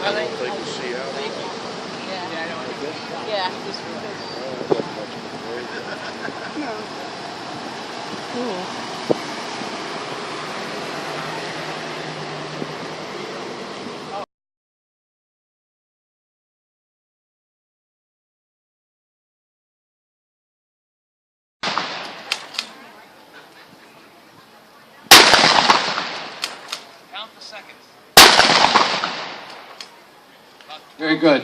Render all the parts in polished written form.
I don't think you see how. Yeah. Count the seconds. Very good.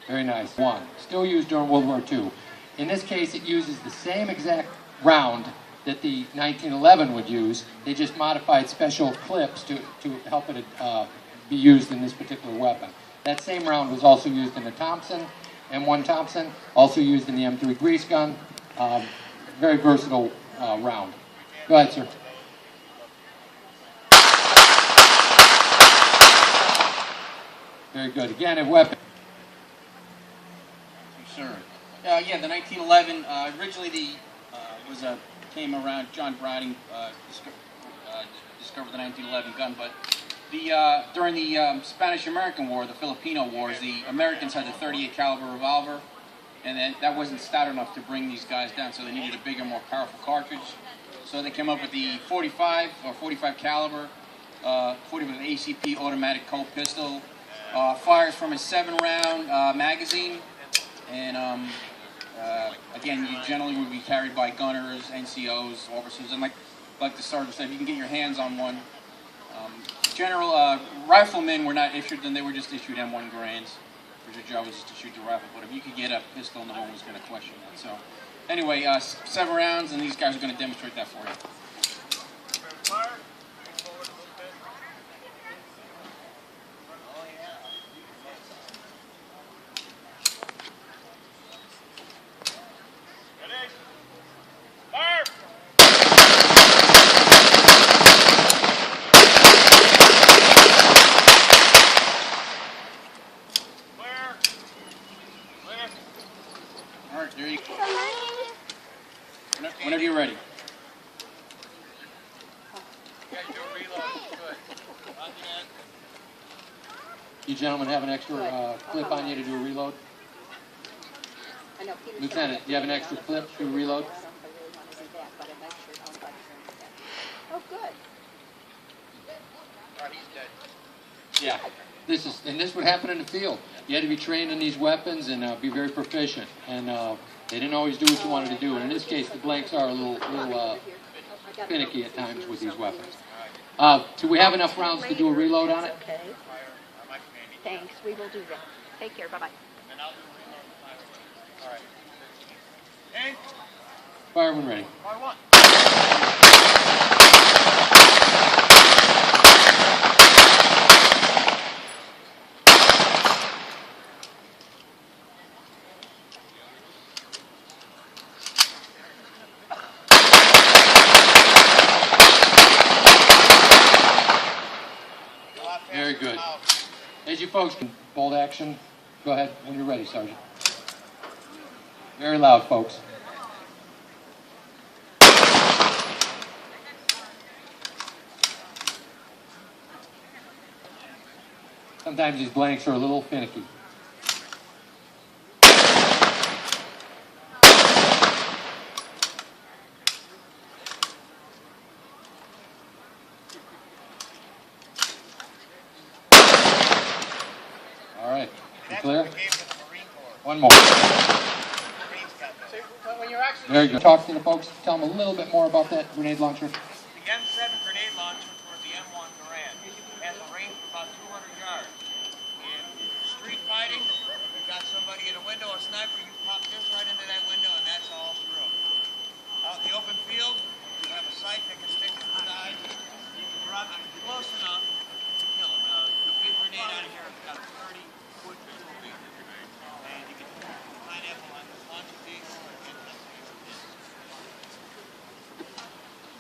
Very nice. One. Still used during World War II. In this case, it uses the same exact round that the 1911 would use. They just modified special clips to help it be used in this particular weapon. That same round was also used in the Thompson, M1 Thompson, also used in the M3 grease gun. Very versatile round. Go ahead, sir. Very good. Again, a weapon. Sure. Yeah, the 1911 originally came around. John Browning discovered the 1911 gun, but during the Spanish-American War, the Filipino Wars, the Americans had the .38 caliber revolver, and then that wasn't stout enough to bring these guys down, so they needed a bigger, more powerful cartridge. So they came up with the 45 or 45 caliber, 40 with an ACP automatic Colt pistol. Fires from a 7-round magazine, and again, you generally would be carried by gunners, NCOs, officers, and like the sergeant said, you can get your hands on one. General riflemen were not issued them; they were just issued M1 Grands. Your job was just to shoot the rifle, but if you could get a pistol, no one was going to question that. So, anyway, 7 rounds, and these guys are going to demonstrate that for you. Fire. All right, there you go. Whenever you're ready. You gentlemen have an extra clip on you to do a reload? Lieutenant, do you have an extra clip to reload? Oh, good. Yeah. This would happen in the field. You had to be trained in these weapons and be very proficient. And they didn't always do what you wanted to do. And in this case, the blanks are a little finicky at times with these weapons. Do we have enough rounds to do a reload on it? Okay. Thanks. We will do that. Take care. Bye-bye. All right. Hank? Fire when ready. Fire one. Very good. As you folks can bold action, go ahead when you're ready, Sergeant. Very loud, folks. Sometimes these blanks are a little finicky. All right, you clear? One more. Very good. Talk to the folks, tell them a little bit more about that grenade launcher. The M7 grenade launcher for the M1 Garand has a range of about 200 yards. In street fighting, you've got somebody in a window, a sniper, you pop this right into that window and that's all through. Out in the open field, you have a sight that can stick to the side. You can drop it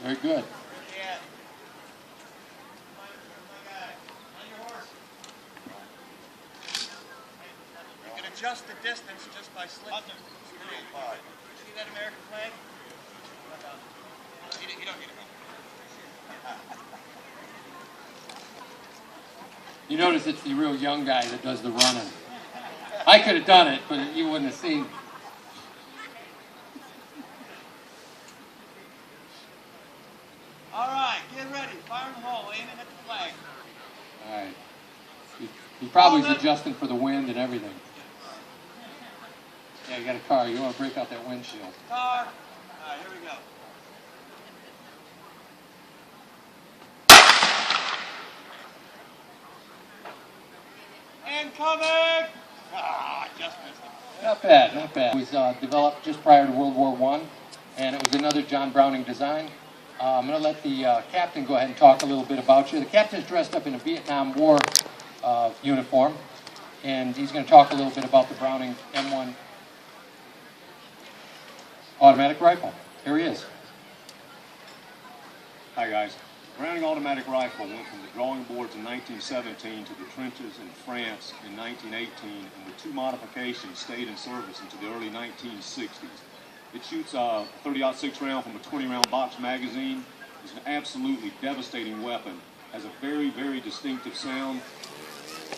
Very good. Yeah. On your horse. You can adjust the distance just by slipping. See that American flag? You don't need to go. You notice it's the real young guy that does the running. I could have done it, but you wouldn't have seen. All right, get ready. Fire in the hole, aiming at the flag. All right. He probably is adjusting for the wind and everything. Yeah, you got a car. You want to break out that windshield. Car. All right, here we go. Incoming! Ah, just missed it. Not bad, not bad. It was developed just prior to World War I, and it was another John Browning design. I'm going to let the captain go ahead and talk a little bit about you. The captain's dressed up in a Vietnam War uniform, and he's going to talk a little bit about the Browning M1 automatic rifle. Here he is. Hi guys. Browning automatic rifle went from the drawing boards in 1917 to the trenches in France in 1918, and with two modifications stayed in service into the early 1960s. It shoots a 30-06 round from a 20-round box magazine. It's an absolutely devastating weapon. Has a very, very distinctive sound,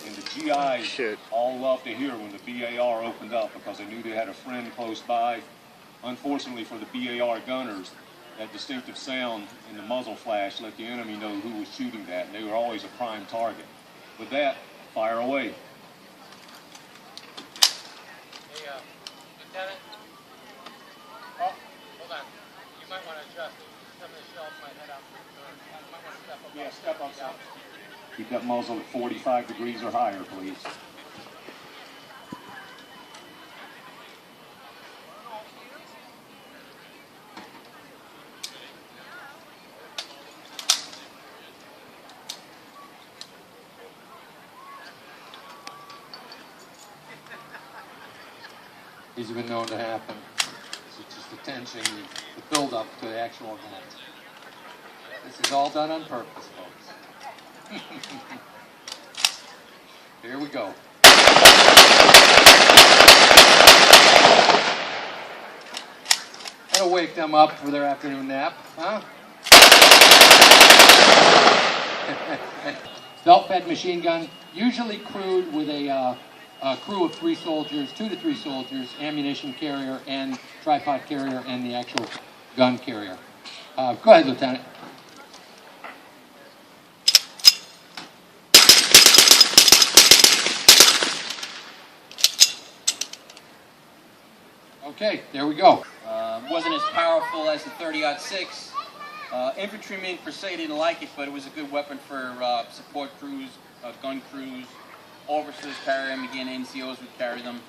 and the GIs all loved to hear when the BAR opened up because they knew they had a friend close by. Unfortunately for the BAR gunners, that distinctive sound in the muzzle flash let the enemy know who was shooting that, and they were always a prime target. With that, fire away. Hey, Lieutenant. Oh, hold on. You might want to adjust. Some of the shells might head out. You might want to step up. Yeah, step up some. Keep that muzzle at 45 degrees or higher, please. These have been known to happen. It's just the tension, the build-up to the actual event. This is all done on purpose, folks. Here we go. That'll wake them up for their afternoon nap, huh? Belt-fed machine gun, usually crewed with a crew of 3 soldiers, 2 to 3 soldiers, ammunition carrier and tripod carrier, and the actual gun carrier. Go ahead, Lieutenant. Okay, there we go. Wasn't as powerful as the 30-06. Infantrymen per se didn't like it, but it was a good weapon for support crews, gun crews. Officers carry them, again, NCOs would carry them.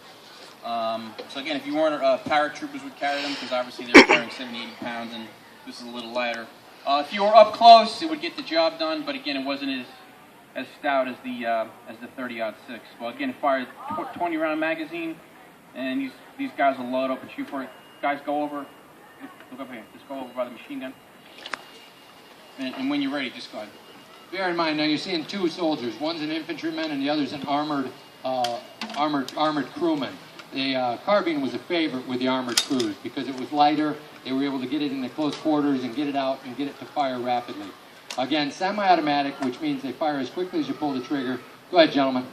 So again, if you weren't, paratroopers would carry them, because obviously they were carrying 70, 80 pounds, and this is a little lighter. If you were up close, it would get the job done, but again, it wasn't as stout as the 30-06. Well, again, it fired 20-round magazine, and these guys will load up and shoot for it. Guys, go over. Look up here. Just go over by the machine gun. And when you're ready, just go ahead. Bear in mind, now you're seeing 2 soldiers. One's an infantryman and the other's an armored crewman. The carbine was a favorite with the armored crews because it was lighter. They were able to get it in the close quarters and get it out and get it to fire rapidly. Again, semi-automatic, which means they fire as quickly as you pull the trigger. Go ahead, gentlemen.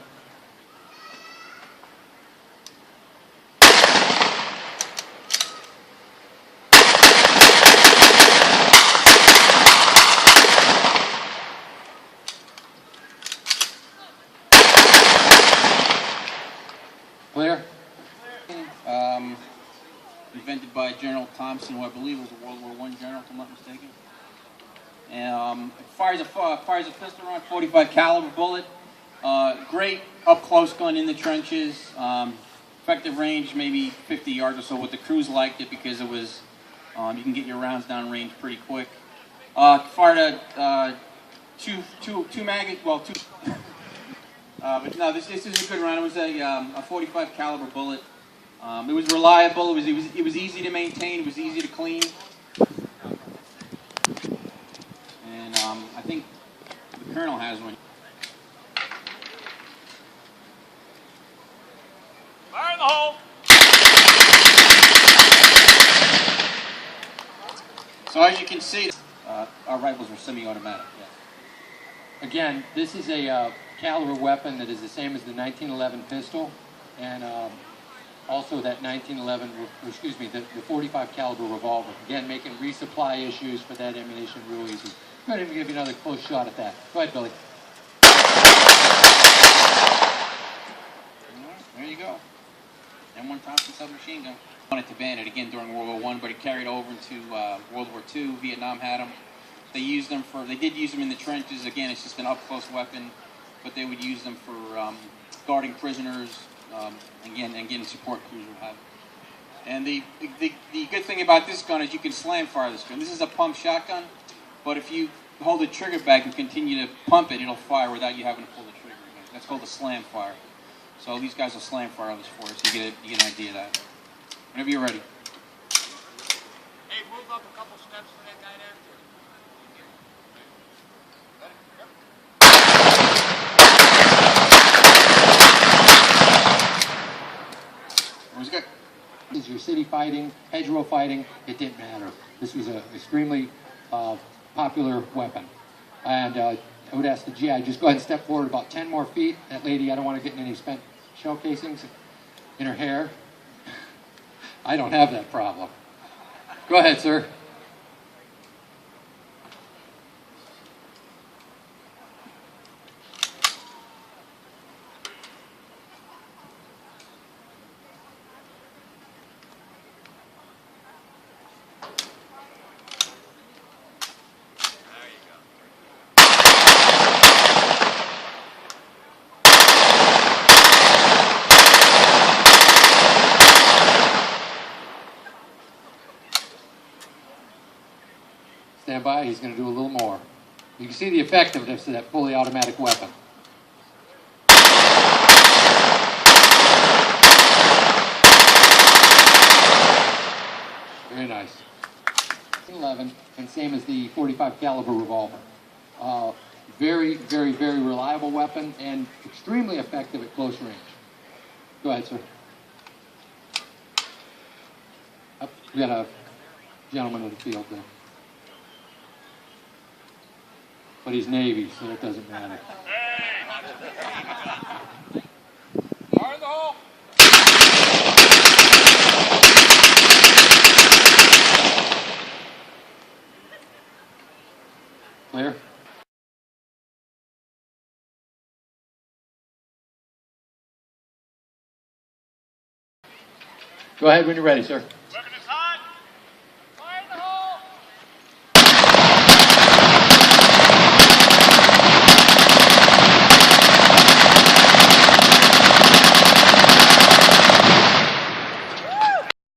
Clear? Invented by General Thompson, who I believe was a World War I general, if I'm not mistaken. And it fires a pistol round, 45 caliber bullet. Great up close gun in the trenches. Effective range maybe 50 yards or so. But the crews liked it because it was you can get your rounds down range pretty quick. Fired a two magazines. Well, two. But no, this is a good round. It was a 45 caliber bullet. It was reliable. It was easy to maintain. It was easy to clean. colonel has one. Fire in the hole! So as you can see, our rifles are semi-automatic. Yeah. Again, this is a caliber weapon that is the same as the 1911 pistol, and also that 1911, excuse me, the 45 caliber revolver. Again, making resupply issues for that ammunition real easy. Go ahead and give you another close shot at that. Go ahead, Billy. There you go. M1 Thompson submachine gun. Wanted to ban it again during World War I, but it carried over into World War II. Vietnam had them. They used them for. They did use them in the trenches. Again, it's just an up-close weapon, but they would use them for guarding prisoners. And getting support crews would have. And the good thing about this gun is you can slam fire this gun. This is a pump shotgun, but if you hold the trigger back and continue to pump it, it'll fire without you having to pull the trigger again. That's called a slam fire. So these guys will slam fire this for us. You get an idea of that. Whenever you're ready. Hey, move up a couple steps for that guy there. It was good. Is your city fighting, hedgerow fighting, it didn't matter. This was an extremely popular weapon. And I would ask the GI, just go ahead and step forward about 10 more feet. That lady, I don't want to get in any spent shell casings in her hair. I don't have that problem. Go ahead, sir. Stand by, he's going to do a little more. You can see the effectiveness of that fully automatic weapon. Very nice. 11, and same as the 45 caliber revolver. Very, very, very reliable weapon and extremely effective at close range. Go ahead, sir. Up. We got a gentleman in the field there. But he's Navy, so it doesn't matter. Fire in the hole! Clear? Go ahead when you're ready, sir.